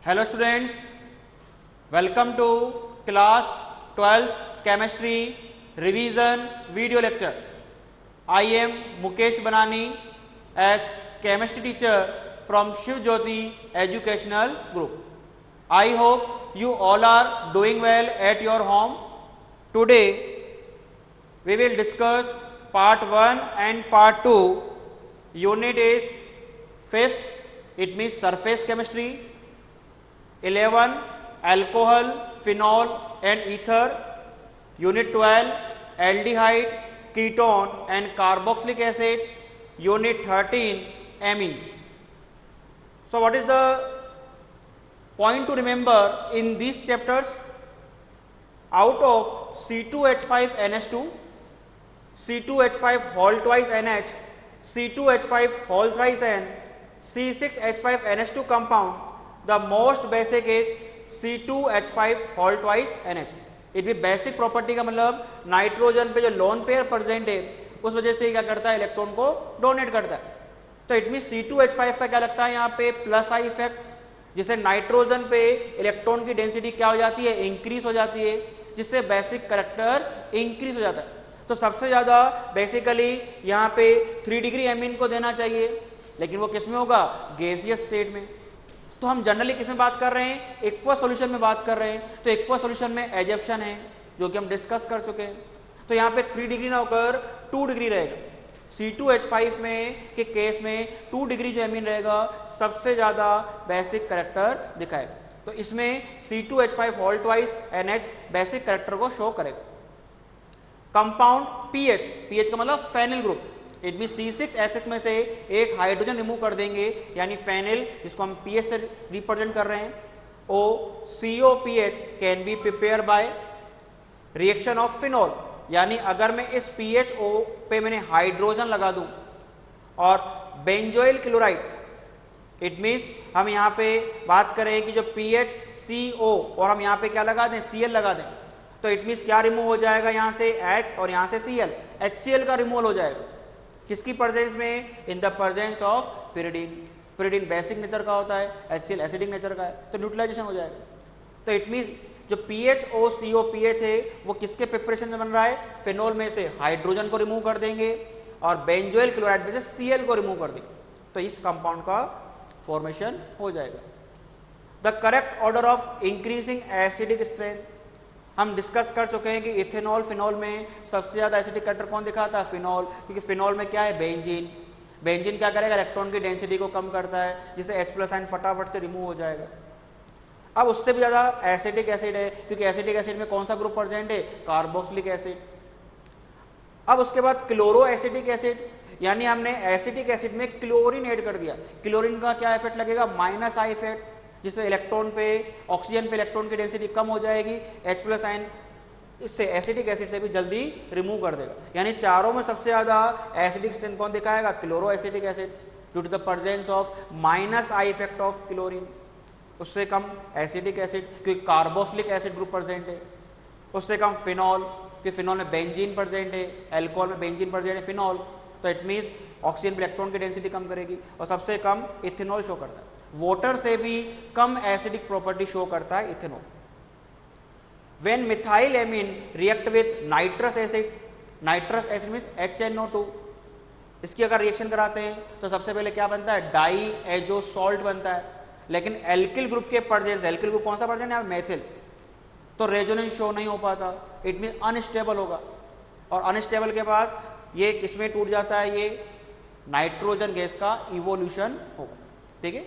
Hello students, welcome to class 12th chemistry revision video lecture. I am Mukesh Banani as chemistry teacher from Shiv Jyoti Educational Group. I hope you all are doing well at your home. Today we will discuss part 1 and part 2. Unit is 5th, it means surface chemistry. 11 alcohol, phenol and ether. Unit 12 aldehyde, ketone and carboxylic acid. Unit 13 amines. So what is the point to remember in these chapters? Out of C2H5NH2, C2H5 whole twice NH, C2H5 whole thrice N, C6H5NH2 compound, the most basic is C2H5 whole twice NH. it भी basic property का मतलब nitrogen पे जो lone pair present है उस वजह से क्या करता है, इलेक्ट्रॉन को डोनेट करता है. तो इट मीन C2H5 का क्या लगता है यहाँ पे प्लस आई इफेक्ट, जिससे नाइट्रोजन पे इलेक्ट्रॉन की डेंसिटी क्या हो जाती है, इंक्रीज हो जाती है, जिससे बेसिक कैरेक्टर इंक्रीज हो जाता है. तो सबसे ज्यादा बेसिकली यहाँ पे 3 डिग्री एमीन को देना चाहिए, लेकिन वो किस में होगा, गैसियस स्टेट में. तो हम जनरली किस में बात कर रहे हैं, एक्वा सॉल्यूशन में बात कर रहे हैं. तो एक्वा सॉल्यूशन में एजेप्शन है जो कि हम डिस्कस कर चुके हैं. तो यहाँ पे 3 डिग्री ना होकर 2 डिग्री रहेगा. C2H5 में के केस में 2 डिग्री जो एमीन रहेगा सबसे ज्यादा बेसिक कैरेक्टर दिखाएगा. तो इसमें C2H5 whole twice NH basic character को शो करेगा. कंपाउंड पीएच का मतलब phenyl group, it mean C6H6 में से एक हाइड्रोजन रिमूव कर देंगे यानी फेनिल, जिसको हम पीएच से रिप्रेजेंट कर रहे हैं. ओ COPH can be prepare by reaction of phenol, यानी अगर मैं इस PHO पे मैंने हाइड्रोजन लगा दूं और बेंजोइल क्लोराइड, इट मीन्स हम यहाँ पे बात करें कि जो PHCO और हम यहाँ पे क्या लगा दें, Cl लगा दें, तो इट मीन्स क्या रिमूव हो जाएगा, यहाँ से H और यहाँ से Cl, HCl का रिमूवल हो जाएगा. किसकी प्रेजेंस में, in the presence of pyridine. pyridine basic nature का होता है, HCl एसिडिक नेचर का है, तो न्यूट्रलाइजेशन हो जाएगा. तो इट मीन्स जो PHOCOPH है वो किसके प्रिपरेशन से बन रहा है, फिनोल में से हाइड्रोजन को रिमूव कर देंगे और बेंजोइल क्लोराइड में से Cl को रिमूव कर देंगे, तो इस कंपाउंड का फॉर्मेशन हो जाएगा. The correct order of increasing acidic strength हम डिस्कस कर चुके हैं कि इथेनॉल फिनॉल में सबसे ज्यादा एसिडिक कैरेक्टर कौन दिखाता है, फिनॉल, क्योंकि फिनॉल में क्या है, बेंजीन. बेंजीन क्या करेगा, इलेक्ट्रॉन की डेंसिटी को कम करता है, जिससे H+ आयन फटाफट से रिमूव हो जाएगा. अब उससे भी ज्यादा एसिडिक एसिड है, क्योंकि एसिडिक एसिड में कौन सा ग्रुप प्रेजेंट है, कार्बोक्सिलिक एसिड. अब उसके बाद क्लोरो एसिडिक एसिड, यानी हमने एसिडिक एसिड में क्लोरीन ऐड कर दिया. क्लोरीन का क्या इफेक्ट लगेगा, माइनस आई इफेक्ट, जिससे इलेक्ट्रॉन पे, ऑक्सीजन पे इलेक्ट्रॉन की डेंसिटी कम हो जाएगी, H+ आयन इससे एसिडिक एसिड से भी जल्दी रिमूव कर देगा. यानी चारों में सबसे ज्यादा एसिडिक स्ट्रेंथ कौन दिखाएगा, chloro acidic acid, due to the presence of minus I effect of chlorine. उससे कम एसिडिक एसिड क्योंकि कार्बोक्सिलिक एसिड ग्रुप प्रेजेंट है. उससे कम फिनॉल क्योंकि फिनॉल में बेंजीन प्रेजेंट है, एल्कोहल में बेंजीन प्रेजेंट है, फिनॉल, तो इट मीन्स ऑक्सीजन पे इलेक्ट्रॉन की डेंसिटी कम करेगी. और सबसे कम इथेनॉल शो करता है. वाटर से भी कम एसिडिक प्रॉपर्टी शो करता है ethanol. When methyl amine react with nitrous acid, nitrous acid means HNO2, इसकी अगर रिएक्शन कराते हैं तो सबसे पहले क्या बनता है, डाई एजो सॉल्ट बनता है. लेकिन एल्किल ग्रुप के प्रेजेंस, एल्किल ग्रुप कौन सा प्रेजेंट है, मेथिल, तो रेजोनेंस शो नहीं हो पाता, इट मीन अनस्टेबल होगा. और अनस्टेबल के बाद ये किसमें टूट जाता है, ये नाइट्रोजन गैस का इवोल्यूशन होगा. ठीक है.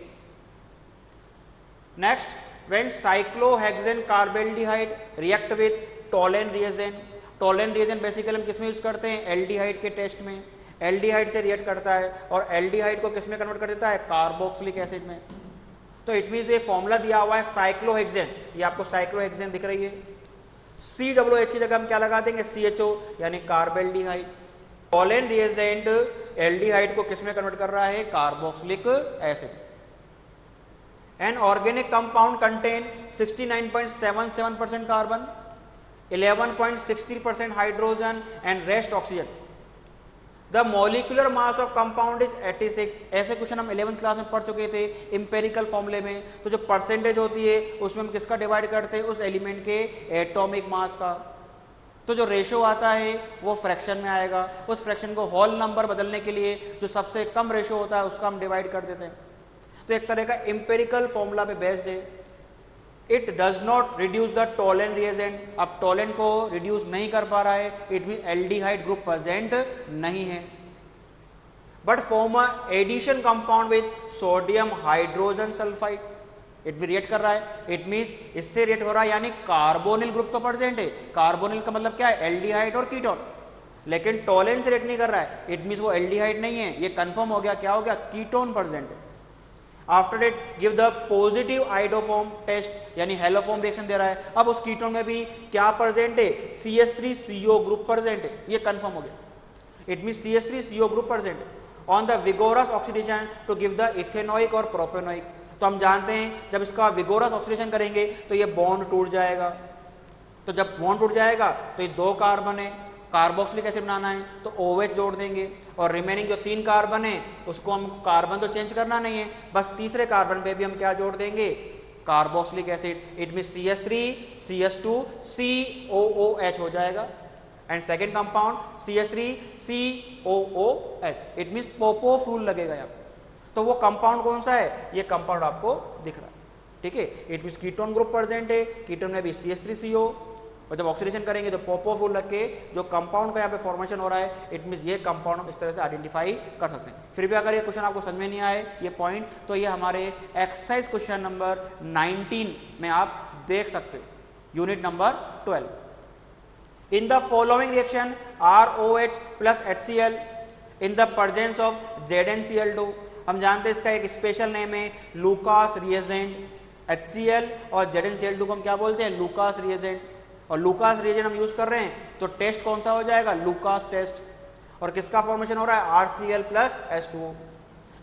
Next, when cyclohexane carbaldehyde react with Tollens reagent, Tollens reagent basically हम किसमें यूज करते हैं, एल्डिहाइड के टेस्ट में. एल्डिहाइड से रिएक्ट करता है और एल्डिहाइड को किसमें कन्वर्ट कर देता है, कार्बोक्सिलिक एसिड में. तो इट मीन्स ये फॉर्मूला दिया हुआ है साइक्लोहेक्सेन, ये आपको साइक्लोहेक्सेन दिख रही है. COOH की जगह हम क्या लगा देंगे, CHO, यानी कार्बेल्डिहाइड. टोलेन रिएजेंट एल्डिहाइड को किसमें कन्वर्ट कर रहा है, carboxylic acid. An organic compound contain 69.77% carbon, 11.63% hydrogen and rest oxygen. The molecular mass of compound is 86। ऐसे क्वेश्चन हम 11th क्लास में पढ़ चुके थे इंपेरिकल फॉर्मूले में। तो जो परसेंटेज होती है उसमें हम किसका डिवाइड करते हैं, उस एलिमेंट के एटॉमिक मास का। तो जो रेशो आता है वो फ्रैक्शन में आएगा, उस फ्रैक्शन को होल नंबर बदलने के लिए जो सबसे कम रेशो होता है उसका हम डिवाइड कर देते हैं। तो एक तरह का इंपेरिकल फॉर्मूला पे बेस्ड है। It does not reduce the Tollens reagent. अब टोलेंट को रिड्यूस नहीं कर पा रहा है, it mean aldehyde group present नहीं है। But form a addition compound with sodium hydrogen sulphide, it भी रिएक्ट कर रहा है, इट मींस इससे रिएक्ट हो रहा है, यानी कार्बोनिल ग्रुप तो प्रेजेंट है। कार्बोनिल का मतलब क्या है, एल्डिहाइड और कीटोन, लेकिन टोलेंट से रिएक्ट नहीं कर रहा है, इट मींस वो एल्डिहाइड नहीं है। ये कंफर्म हो गया, क्या हो गया, कीटोन प्रेजेंट है। After it give the positive iodoform test, यानी हेलोफॉर्म रिएक्शन दे रहा है। अब उस कीटोन में भी क्या प्रेजेंट है, CH3CO ग्रुप प्रेजेंट है, ये कंफर्म हो गया। It means CH3CO group present है on the vigorous oxidation to give the ethanoic और प्रोपेनोइक। तो हम जानते हैं जब इसका विगोरस ऑक्सीडेशन करेंगे तो ये बॉन्ड टूट जाएगा। तो जब बॉन्ड टूट जाएगा तो ये 2 कार्बन है, कार्बोक्सिलिक एसिड बनाना है तो OH जोड़ देंगे, और रिमेनिंग जो 3 कार्बन है उसको हम कार्बन तो चेंज करना नहीं है, बस तीसरे कार्बन पे भी हम क्या जोड़ देंगे, carboxylic acid. It mean CH3 CH2 COOH हो जाएगा, and second compound CH3 COOH, it mean पोपो फ्लूल लगेगा यहाँ। तो वो कंपाउंड कौन सा है, ये कंपाउंड आपको दिख रहा है, ठीक है। It mean ketone group present है, कीटोन में भी CH3CO, और जब ऑक्सीडेशन करेंगे तो पोपोफुल लग के जो कंपाउंड का यहाँ पे फॉर्मेशन हो रहा है, इट मींस ये कंपाउंड हम इस तरह से आइडेंटिफाई कर सकते हैं। फिर भी अगर ये क्वेश्चन आपको समझ में नहीं आए ये पॉइंट, तो ये हमारे एक्सरसाइज क्वेश्चन नंबर 19 में आप देख सकते हो, unit number 12। In the following reaction ROH plus HCl in the presence of ZnCl2, हम जानते हैं इसका एक स्पेशल नेम है लूकास रिएजेंट। HCl और ZnCl2 को हम क्या बोलते हैं, लूकास रिएजेंट, और लूकास रिएजेंट हम यूज कर रहे हैं तो टेस्ट कौन सा हो जाएगा, लूकास टेस्ट। और किसका फॉर्मेशन हो रहा है, RCl प्लस H2O।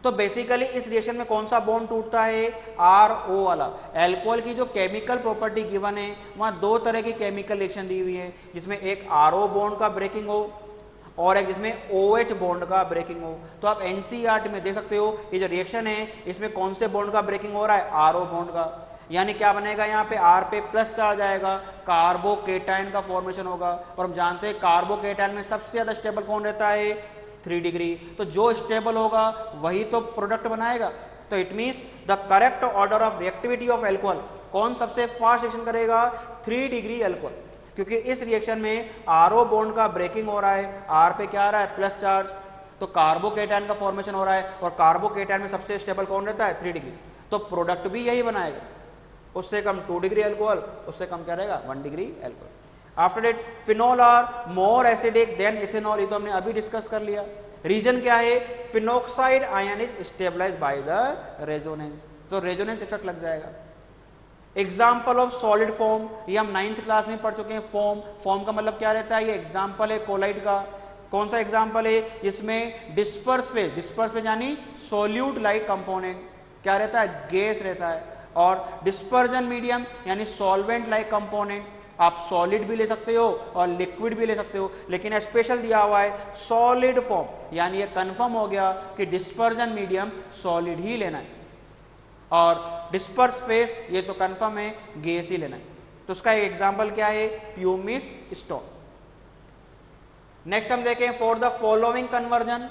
तो बेसिकली इस रिएक्शन में कौन सा बॉन्ड टूटता है, RO वाला। एल्कोहल की जो केमिकल प्रॉपर्टी गिवन है वहां 2 तरह की केमिकल रिएक्शन दी हुई है, जिसमें एक RO बॉन्ड का ब्रेकिंग हो और एक जिसमें OH बॉन्ड का ब्रेकिंग हो। तो आप NCERT में देख सकते हो ये जो रिएक्शन है इसमें कौन से बॉन्ड का ब्रेकिंग हो रहा है, RO बॉन्ड का, यानी क्या बनेगा यहाँ पे R पे प्लस चार्ज आएगा, कार्बोकेटाइन का फॉर्मेशन होगा। और हम जानते हैं कार्बोकेटाइन में सबसे ज्यादा स्टेबल कौन रहता है, 3 डिग्री। तो जो स्टेबल होगा वही तो प्रोडक्ट बनाएगा। तो it means the correct order of reactivity of alcohol, कौन सबसे फास्ट रिएक्शन करेगा, 3 डिग्री एल्कोहल, क्योंकि इस रिएक्शन में RO बॉन्ड का ब्रेकिंग हो रहा है, R पे क्या आ रहा है, प्लस चार्ज, तो कार्बोकेटाइन का फॉर्मेशन हो रहा है, और कार्बोकेटाइन में सबसे स्टेबल कौन रहता है, 3 डिग्री। तो प्रोडक्ट भी यही बनाएगा, उससे कम 2 डिग्री अल्कोहल, उससे कम क्या रहेगा, 1 degree alcohol. After it phenol are more acidic than ethanol, ये तो हमने अभी डिस्कस कर लिया। रीजन क्या है, phenoxide ion is stabilized by the resonance, तो रेजोनेंस इफेक्ट लग जाएगा। एग्जाम्पल ऑफ सॉलिड फॉर्म, ये हम 9th क्लास में पढ़ चुके हैं। फॉर्म का मतलब क्या रहता है, ये एग्जाम्पल है कोलाइड का। कौन सा एग्जाम्पल है, जिसमें डिस्पर्स फेज यानी सोल्यूट लाइक कंपोनेंट क्या रहता है, गैस रहता है, और डिस्पर्जन मीडियम यानी सॉल्वेंट लाइक कंपोनेंट, आप सॉलिड भी ले सकते हो और लिक्विड भी ले सकते हो, लेकिन स्पेशल दिया हुआ है सॉलिड फॉर्म, यानी ये कंफर्म हो गया कि डिस्पर्जन मीडियम सॉलिड ही लेना है, और डिस्पर्स फेस ये तो कंफर्म है गैस ही लेना है। तो उसका एक एग्जांपल क्या है, प्यूमिस स्टोन। नेक्स्ट हम देखें for the following conversion,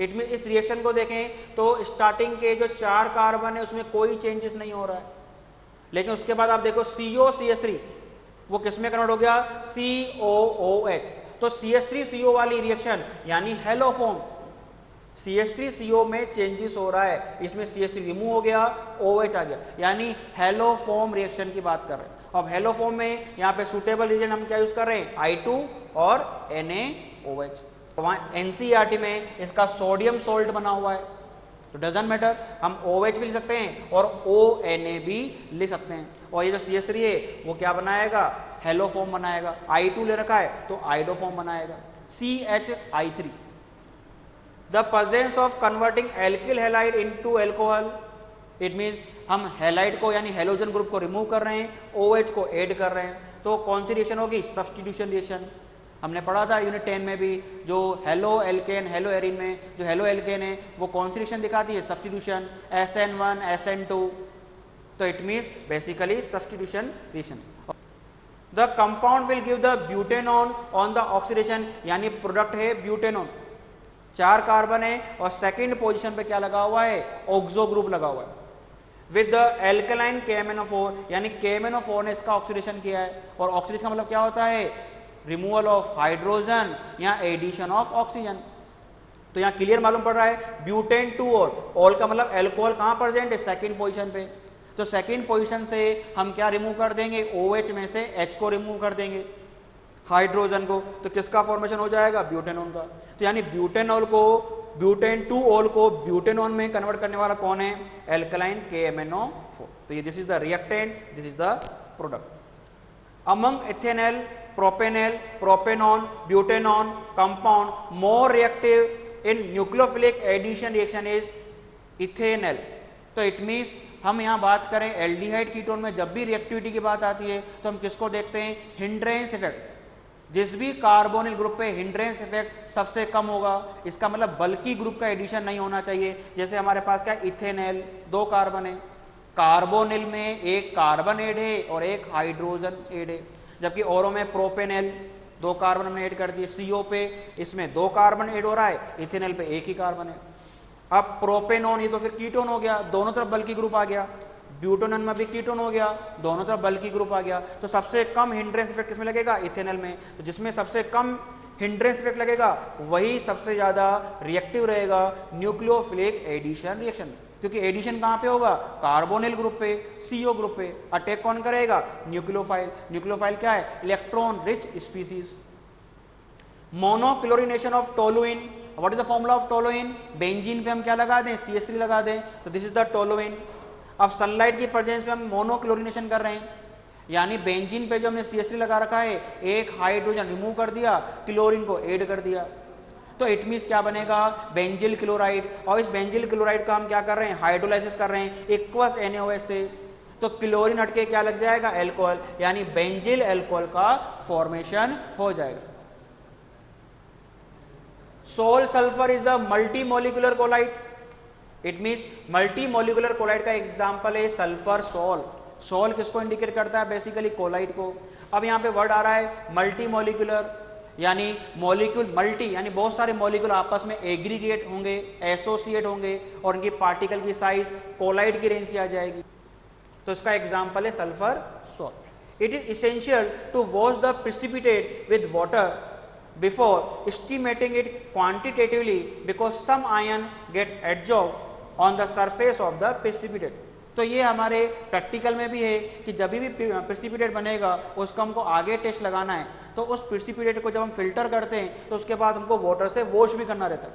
it mean इस रिएक्शन को देखें तो स्टार्टिंग के जो 4 कार्बन है उसमें कोई चेंजेस नहीं हो रहा है, लेकिन उसके बाद आप देखो COCH3 वो किस में कन्वर्ट हो गया, COOH। तो CH3CO वाली रिएक्शन यानी हेलोफॉर्म, CH3CO में चेंजेस हो रहा है, इसमें CH3 रिमूव हो गया, OH आ गया, यानी हेलोफॉर्म रिएक्शन की बात कर रहे हैं। अब हेलोफॉर्म में यहाँ पे सुटेबल रिएजेंट हम क्या यूज कर रहे हैं, I2 और NaOH। तो वहाँ NCERT में इसका सोडियम सोल्ट बना हुआ है, तो डजंट मैटर, हम OH भी लिख सकते हैं और ONA भी लिख सकते हैं। और ये जो CH3 है वो क्या बनाएगा, हेलोफॉर्म बनाएगा। I2 ले रखा है तो आइडोफॉर्म बनाएगा, CHI3। The presence of converting alkyl halide into alcohol, it means हम हैलाइड को यानी हेलोजन ग्रुप को रिमूव कर रहे हैं, OH को ऐड कर रहे हैं, तो कौन सी रिएक्शन होगी, सब्स्टिट्यूशन रिएक्शन। हमने पढ़ा था यूनिट 10 में भी, जो हेलो एल्केन हेलो एरिन में जो हेलो एल्केन है वो कौन सी रिएक्शन दिखाती है, सब्स्टिट्यूशन, SN1 SN2, तो it means basically substitution reaction. The compound will give the butanone on the oxidation, यानी प्रोडक्ट है ब्यूटेनॉन, 4 कार्बन है और सेकंड पोजीशन पे क्या लगा हुआ है, ऑक्सो ग्रुप लगा हुआ है, विद द एल्कलाइन KMnO4, यानी KMnO4 ने इसका ऑक्सीडेशन किया है, और ऑक्सीडेशन का मतलब क्या होता है, रिमूवल ऑफ हाइड्रोजन या एडिशन ऑफ ऑक्सीजन। तो यहाँ क्लियर मालूम पड़ रहा है ब्यूटेन 2 ऑल का मतलब एल्कोहल कहाँ प्रेजेंट है, सेकंड पोजीशन पे, तो सेकंड पोजीशन से हम क्या रिमूव कर देंगे, OH में से H को रिमूव कर देंगे, हाइड्रोजन को, तो किसका फॉर्मेशन हो जाएगा, ब्यूटेनॉन का। तो यानी ब्यूटेनॉल को, ब्यूटेन 2 ऑल को ब्यूटेनॉन में कन्वर्ट करने वाला कौन है, एल्कलाइन KMnO4। तो ये this is the reactant, this is the product. Among ethanol, propanol, propanone, butanone compound more reactive in nucleophilic addition reaction is ethanol. तो इट मीन्स हम यहाँ बात करें एल्डिहाइड कीटोन में जब भी रिएक्टिविटी की बात आती है तो हम किसको देखते हैं, हिंड्रेंस इफेक्ट। जिस भी कार्बोनिल ग्रुप पे हिंड्रेंस इफेक्ट सबसे कम होगा, इसका मतलब बल्कि ग्रुप का एडिशन नहीं होना चाहिए। जैसे हमारे पास क्या, इथेनॉल 2 कार्बन है, कार्बोनिल में 1 कार्बन ऐड है और 1 हाइड्रोजन ऐड है, जबकि औरों में प्रोपेनॉल 2 कार्बन हमने ऐड कर दिए, CO पे इसमें 2 कार्बन ऐड हो रहा है, इथेनॉल पे 1 ही कार्बन है। अब प्रोपेनॉन, ये तो फिर कीटोन हो गया, दोनों तरफ बल्कि ग्रुप आ गया, ब्यूटेनॉन में भी कीटोन हो गया, दोनों तरफ बल्कि ग्रुप आ गया, तो सबसे कम हिंड्रेंस इफेक्ट किसमें लगेगा, इथेनॉल में। तो जिसमें सबसे कम हिंड्रेंस इफेक्ट लगेगा वही सबसे ज्यादा रिएक्टिव रहेगा न्यूक्लियोफिलिक एडिशन रिएक्शन में, क्योंकि एडिशन कहाँ पे होगा, कार्बोनिल ग्रुप पे, CO ग्रुप पे। अटैक कौन करेगा, न्यूक्लियोफाइल। न्यूक्लियोफाइल क्या है, electron rich species. Monochlorination of toluene, what is the formula of toluene, benzene पे हम क्या लगा दें, CH3 लगा दें, तो दिस इज द टोलुइन। अब सनलाइट की प्रेजेंस में हम मोनोक्लोरिनेशन कर रहे हैं, यानी बेंजीन पे जो हमने CH3 लगा रखा है, 1 हाइड्रोजन रिमूव कर दिया, क्लोरीन को ऐड कर दिया, तो इट मीन्स क्या बनेगा, बेंजिल क्लोराइड। और इस बेंजिल क्लोराइड का हम क्या कर रहे हैं, हाइड्रोलाइसिस कर रहे हैं एक्वस NaOH से, तो क्लोरीन हटके क्या लग जाएगा, एल्कोहल, यानी बेंजिल एल्कोहल का फॉर्मेशन हो जाएगा। Sol sulphur is a multimolecular colloid, it means multimolecular colloid का एग्जाम्पल है सल्फर सोल। सोल किसको इंडिकेट करता है, बेसिकली कोलाइड को। अब यहाँ पे वर्ड आ रहा है मल्टी मोलिकुलर, यानी मॉलिक्यूल मल्टी, यानी बहुत सारे मॉलिक्यूल आपस में एग्रीगेट होंगे, एसोसिएट होंगे और इनकी पार्टिकल की साइज कोलाइड की रेंज की आ जाएगी, तो इसका एग्जाम्पल है sulphur sol. It is essential to wash the precipitate with water before estimating it quantitatively because some ion get adsorbed on the surface of the precipitate। तो ये हमारे प्रैक्टिकल में भी है कि जब भी प्रिसिपिटेट बनेगा उसको हमको आगे टेस्ट लगाना है, तो उस प्रिसिपिटेट को जब हम फिल्टर करते हैं तो उसके बाद हमको वाटर से वॉश भी करना रहता है।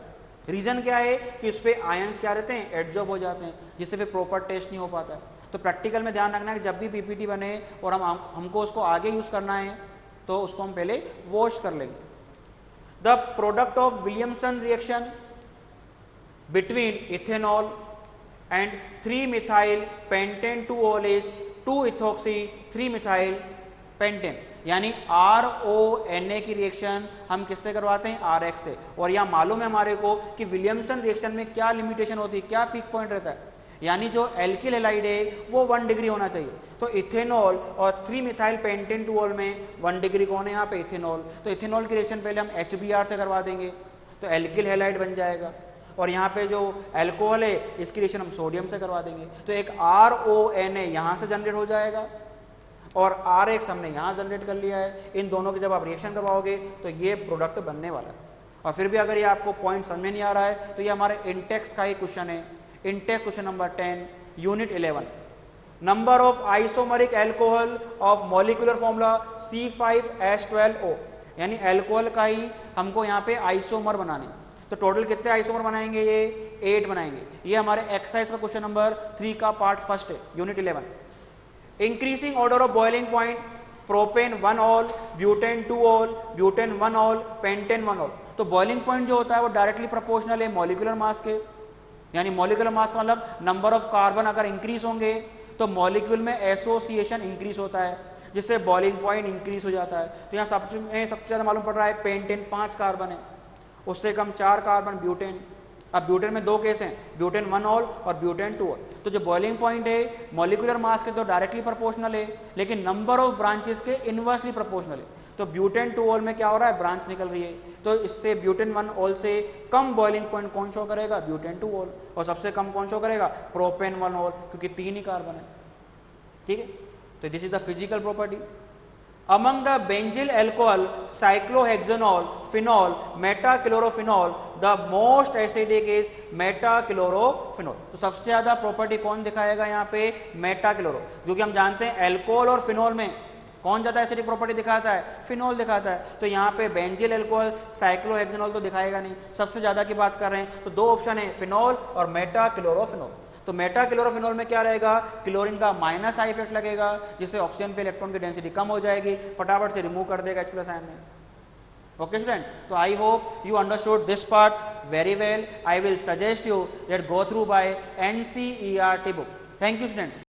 रीजन क्या है कि उस पर आयंस क्या रहते हैं, एडजॉर्ब हो जाते हैं, जिससे फिर प्रॉपर टेस्ट नहीं हो पाता है। तो प्रैक्टिकल में ध्यान रखना है कि जब भी PPT बने और हमको उसको आगे यूज करना है तो उसको हम पहले वॉश कर लेंगे। The product of Williamson reaction between ethanol and 3-methyl pentane 2-ol is 2-ethoxy 3-methyl pentane, यानी RONA की रिएक्शन हम किससे करवाते हैं, RX से। और यहाँ मालूम है हमारे को कि विलियमसन रिएक्शन में क्या लिमिटेशन होती है, क्या पीक पॉइंट रहता है, यानी जो एल्किल हैलाइड है वो 1 डिग्री होना चाहिए। तो इथेनॉल और 3-मिथाइल पेंटेन 2-ऑल में 1 डिग्री कौन है यहाँ पे, इथेनॉल। तो इथेनॉल की रिएक्शन पहले हम HBr से करवा देंगे तो एल्किल हैलाइड बन जाएगा, और यहाँ पे जो एल्कोहल है इसकी रिएक्शन हम सोडियम से करवा देंगे, तो एक RONA यहाँ से जनरेट हो जाएगा और RX हमने यहाँ जनरेट कर लिया है। इन दोनों की जब आप रिएक्शन करवाओगे तो ये प्रोडक्ट बनने वाला है। और फिर भी अगर ये आपको पॉइंट समझ में नहीं आ रहा है तो ये हमारे इंटेक्स का ही क्वेश्चन है, intake question number 10 unit 11, number of isomeric alcohol of molecular formula C5H12O, यानी एल्कोहल का ही हमको यहाँ पे आइसोमर बनाने। तो टोटल कितने आइसोमर बनाएंगे, ये 8 बनाएंगे। ये हमारे एक्सरसाइज का क्वेश्चन नंबर 3 का पार्ट फर्स्ट है, unit 11। Increasing order of boiling point, propane 1 all, butane 2 all, butane 1 all, pentane 1 all. तो बॉइलिंग पॉइंट जो होता है वो डायरेक्टली प्रोपोर्शनल है मॉलिक्यूलर मास के, यानी मॉलिक्यूलर मास का मतलब नंबर ऑफ कार्बन अगर इंक्रीज होंगे तो मॉलिक्यूल में एसोसिएशन इंक्रीज होता है। जिससे बॉइलिंग पॉइंट इंक्रीज हो जाता है। तो यहाँ सबसे ज़्यादा मालूम पड़ रहा है पेंटेन 5 कार्बन है, उससे कम 4 कार्बन ब्यूटेन। अब ब्यूटेन में 2 केस हैं, ब्यूटेन 1 ऑल और ब्यूटेन 2 ऑल। तो जो बॉइलिंग पॉइंट है मॉलिक्यूलर मास के तो डायरेक्टली प्रोपोर्शनल है, लेकिन नंबर ऑफ ब्रांचेस के इनवर्सली प्रोपोर्शनल है। तो ब्यूटेन 2 ऑल में क्या हो रहा है, ब्रांच निकल रही है, तो इससे ब्यूटेन 1 ऑल से कम बॉइलिंग पॉइंट कौन शो करेगा, ब्यूटेन 2 ऑल, और सबसे कम कौन शो करेगा, प्रोपेन 1 ऑल, क्योंकि 3 ही कार्बन है। ठीक है, तो this is the physical property. Among the benzyl alcohol, cyclohexanol, phenol, metachlorophenol, the most acidic is metachlorophenol। तो सबसे ज्यादा प्रॉपर्टी कौन दिखाएगा यहाँ पे, मेटाक्लोरो, क्योंकि हम जानते हैं एल्कोहल और फिनॉल में कौन ज्यादा एसिडिक प्रॉपर्टी दिखाता है, फिनॉल दिखाता है। तो यहाँ पे बेंजिल एल्कोहल, साइक्लोहेक्सेनॉल तो दिखाएगा नहीं, सबसे ज्यादा की बात कर रहे हैं तो 2 ऑप्शन है, फिनॉल और मेटाक्लोरोफिनॉल। तो मेटाक्लोरोफिनॉल में क्या रहेगा, क्लोरीन का माइनस आई इफेक्ट लगेगा, जिससे ऑक्सीजन पे इलेक्ट्रॉन की डेंसिटी कम हो जाएगी, फटाफट से रिमूव कर देगा H+ आयन में। ओके स्टूडेंट, तो I hope you understood this part very well. I will suggest you that go through by NCERT book. Thank you students.